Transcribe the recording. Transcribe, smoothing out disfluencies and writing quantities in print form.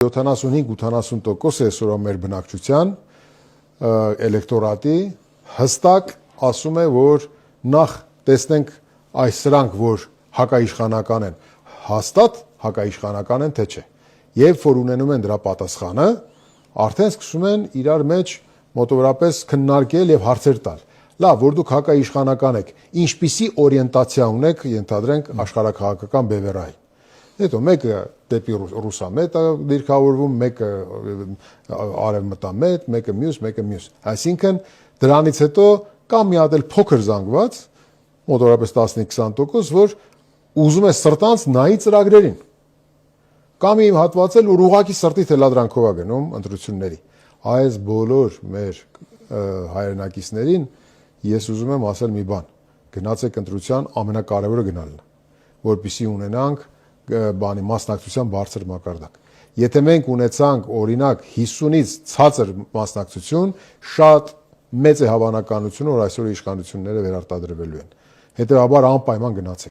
75-80% է այսօր մեր բնակչության էլեկտորատի հստակ ասում է, որ նախ տեսնենք այս սրանք, որ հակաիշխանական են, հաստատ հակաիշխանական են, թե չէ։ Երբ որ ունենում են դրա պատասխանը, արդեն սկսում են իրար մեջ մոտավորապես քննարկել եւ հարցեր տալ։ Լավ, որ դուք հակաիշխանական եք, ինչպիսի օրիենտացիա ունեք, ենթադրենք աշխարհաքաղաքական բևեռային։ Հետո մեկը դեպի ռուսամետ է դիրքավորվում, մեկը արևմտամետ, մեկը մյուս։ Այսինքն դրանից հետո կա մի հատ էլ փոքր զանգված, մոտավորապես 15-20%, որ ուզում է սրտանց նայի ծրագրերին։ Կա մի հատված էլ, որ ուղղակի սրտի թելադրանքով է գնում ընտրությունների։ Այս բոլոր մեր հայրենակիցներին ես ուզում եմ ասել մի բան. գնացեք ընտրության, ամենակարևորը գնալն է, որպեսզի ունենանք մասնակցության բարձր մակարդակ։ Եթե մենք ունեցանք օրինակ 50-ից ցածր մասնակցություն, շատ մեծ է հավանականությունը, որ այսօր իշխանությունները վերարտադրվելու են։ Հետևաբար անպայման գնացեք։